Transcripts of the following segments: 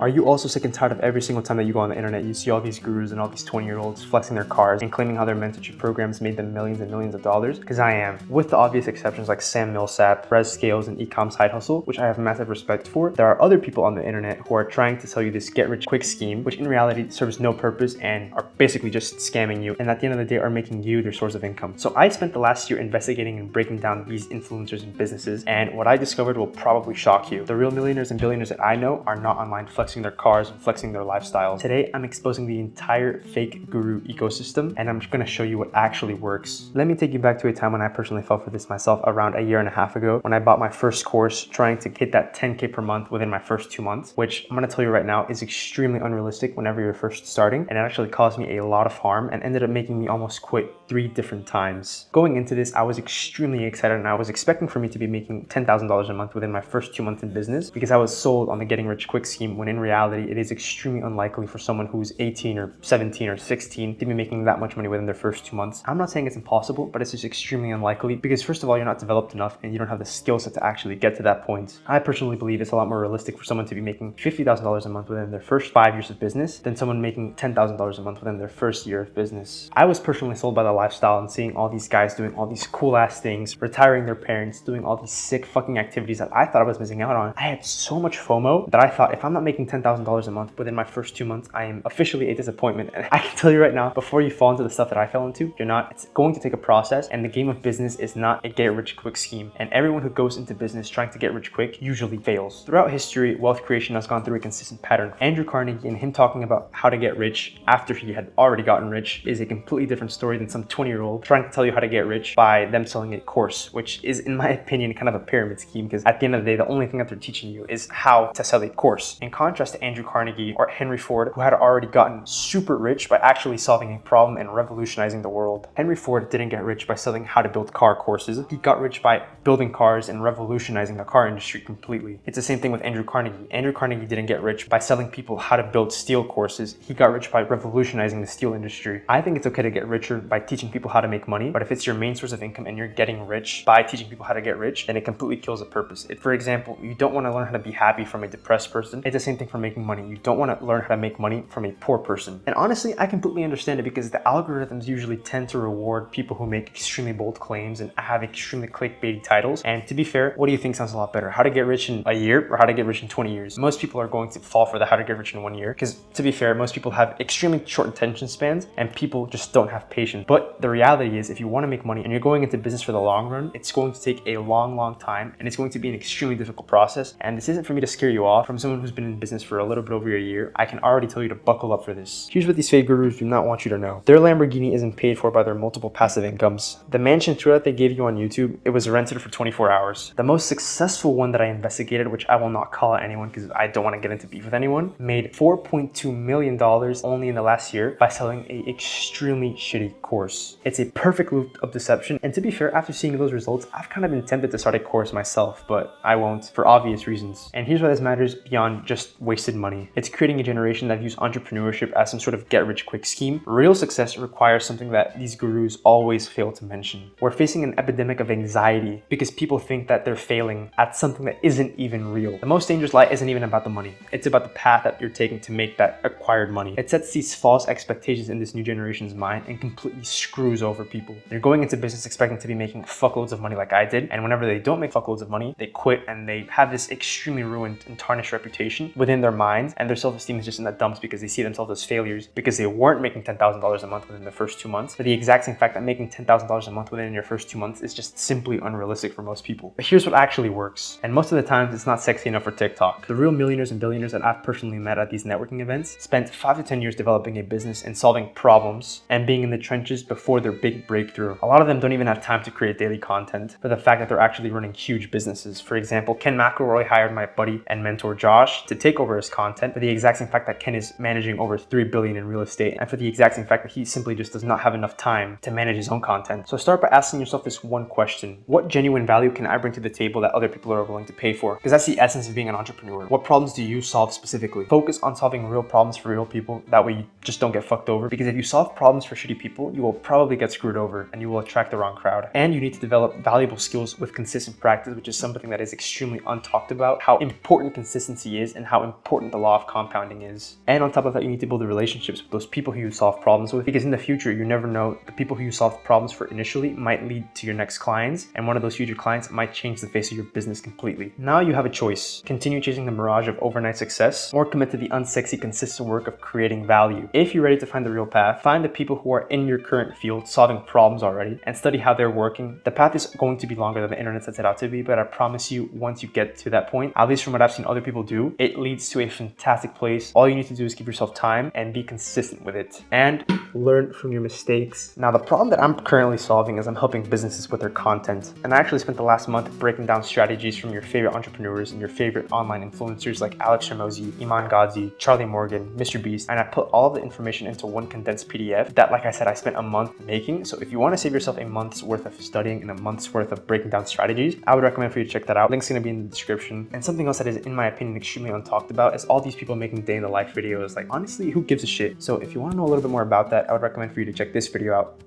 Are you also sick and tired of every single time that you go on the internet, you see all these gurus and all these 20-year-olds flexing their cars and claiming how their mentorship programs made them millions and millions of dollars? Because I am. With the obvious exceptions like Sam Millsap, Rez Scales, and Ecom Side Hustle, which I have massive respect for, there are other people on the internet who are trying to sell you this get-rich-quick scheme, which in reality serves no purpose and are basically just scamming you, and at the end of the day are making you their source of income. So I spent the last year investigating and breaking down these influencers and businesses, and what I discovered will probably shock you. The real millionaires and billionaires that I know are not online flexing their cars and flexing their lifestyles. Today, I'm exposing the entire fake guru ecosystem, and I'm going to show you what actually works. Let me take you back to a time when I personally fell for this myself around a year and a half ago, when I bought my first course trying to hit that 10K per month within my first 2 months, which I'm going to tell you right now is extremely unrealistic whenever you're first starting, and it actually caused me a lot of harm and ended up making me almost quit 3 different times. Going into this, I was extremely excited and I was expecting for me to be making $10,000 a month within my first 2 months in business because I was sold on the getting rich quick scheme, when in reality it is extremely unlikely for someone who's 18 or 17 or 16 to be making that much money within their first 2 months. I'm not saying it's impossible, but it's just extremely unlikely because first of all, you're not developed enough and you don't have the skill set to actually get to that point. I personally believe it's a lot more realistic for someone to be making $50,000 a month within their first 5 years of business than someone making $10,000 a month within their first year of business. I was personally sold by the lifestyle and seeing all these guys doing all these cool ass things, retiring their parents, doing all these sick fucking activities that I thought I was missing out on. I had so much FOMO that I thought if I'm not making $10,000 a month within my first 2 months, I am officially a disappointment. And I can tell you right now, before you fall into the stuff that I fell into, you're not. It's going to take a process, and the game of business is not a get rich quick scheme. And everyone who goes into business trying to get rich quick usually fails. Throughout history, wealth creation has gone through a consistent pattern. Andrew Carnegie and him talking about how to get rich after he had already gotten rich is a completely different story than some 20-year-old trying to tell you how to get rich by them selling a course, which is, in my opinion, kind of a pyramid scheme, because at the end of the day, the only thing that they're teaching you is how to sell a course. In contrast to Andrew Carnegie or Henry Ford, who had already gotten super rich by actually solving a problem and revolutionizing the world. Henry Ford didn't get rich by selling how to build car courses. He got rich by building cars and revolutionizing the car industry completely. It's the same thing with Andrew Carnegie. Andrew Carnegie didn't get rich by selling people how to build steel courses. He got rich by revolutionizing the steel industry. I think it's okay to get richer by teaching people how to make money, but if it's your main source of income and you're getting rich by teaching people how to get rich, then it completely kills the purpose. If, for example, you don't want to learn how to be happy from a depressed person, it's the same thing for making money. You don't want to learn how to make money from a poor person. And honestly, I completely understand it because the algorithms usually tend to reward people who make extremely bold claims and have extremely clickbaity titles. And to be fair, what do you think sounds a lot better? How to get rich in a year or how to get rich in 20 years? Most people are going to fall for the how to get rich in 1 year because, to be fair, most people have extremely short attention spans and people just don't have patience. But the reality is, if you want to make money and you're going into business for the long run, it's going to take a long time and it's going to be an extremely difficult process. And this isn't for me to scare you off. From someone who's been in business for a little bit over a year, I can already tell you to buckle up for this. Here's what these fake gurus do not want you to know. Their Lamborghini isn't paid for by their multiple passive incomes. The mansion tour that they gave you on YouTube, it was rented for 24 hours. The most successful one that I investigated, which I will not call out anyone because I don't want to get into beef with anyone, made $4.2 million only in the last year by selling a extremely shitty course. It's a perfect loop of deception, and to be fair, after seeing those results, I've kind of been tempted to start a course myself, but I won't for obvious reasons. And here's why this matters beyond just wasted money. It's creating a generation that views entrepreneurship as some sort of get-rich-quick scheme. Real success requires something that these gurus always fail to mention. We're facing an epidemic of anxiety because people think that they're failing at something that isn't even real. The most dangerous lie isn't even about the money. It's about the path that you're taking to make that acquired money. It sets these false expectations in this new generation's mind and completely screws over people. They're going into business expecting to be making fuckloads of money like I did, and whenever they don't make fuckloads of money, they quit and they have this extremely ruined and tarnished reputation within their minds, and their self-esteem is just in the dumps because they see themselves as failures because they weren't making $10,000 a month within the first 2 months. For the exact same fact that making $10,000 a month within your first 2 months is just simply unrealistic for most people. But here's what actually works, and most of the times it's not sexy enough for TikTok. The real millionaires and billionaires that I've personally met at these networking events spent 5 to 10 years developing a business and solving problems and being in the trenches before their big breakthrough. A lot of them don't even have time to create daily content for the fact that they're actually running huge businesses. For example, Ken McElroy hired my buddy and mentor Josh to take over his content for the exact same fact that Ken is managing over $3 billion in real estate, and for the exact same fact that he simply just does not have enough time to manage his own content. So start by asking yourself this one question: what genuine value can I bring to the table that other people are willing to pay for? Because that's the essence of being an entrepreneur. What problems do you solve specifically? Focus on solving real problems for real people. That way you just don't get fucked over, because if you solve problems for shitty people, you will probably get screwed over and you will attract the wrong crowd. And you need to develop valuable skills with consistent practice, which is something that is extremely untalked about, how important consistency is and how important the law of compounding is. And on top of that, you need to build the relationships with those people who you solve problems with, because in the future, you never know, the people who you solve problems for initially might lead to your next clients, and one of those future clients might change the face of your business completely. Now you have a choice. Continue chasing the mirage of overnight success, or commit to the unsexy, consistent work of creating value. If you're ready to find the real path, find the people who are in your current field solving problems already and study how they're working. The path is going to be longer than the internet sets it out to be, but I promise you, once you get to that point, at least from what I've seen other people do, it leads to a fantastic place. All you need to do is give yourself time and be consistent with it and learn from your mistakes. Now, the problem that I'm currently solving is I'm helping businesses with their content. And I actually spent the last month breaking down strategies from your favorite entrepreneurs and your favorite online influencers like Alex Hormozi, Iman Gadzhi, Charlie Morgan, Mr. Beast, and I put all the information into one condensed PDF that, like I said, I spent a month making. So if you want to save yourself a month's worth of studying and a month's worth of breaking down strategies, I would recommend for you to check that out. Link's going to be in the description. And something else that is, in my opinion, extremely untalked about is all these people making day in the life videos. Like, honestly, who gives a shit? So if you want to know a little bit more about that, I would recommend for you to check this video out.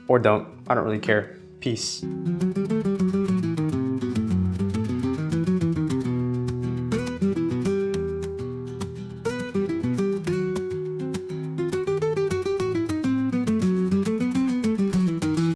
Or don't. I don't really care. Peace.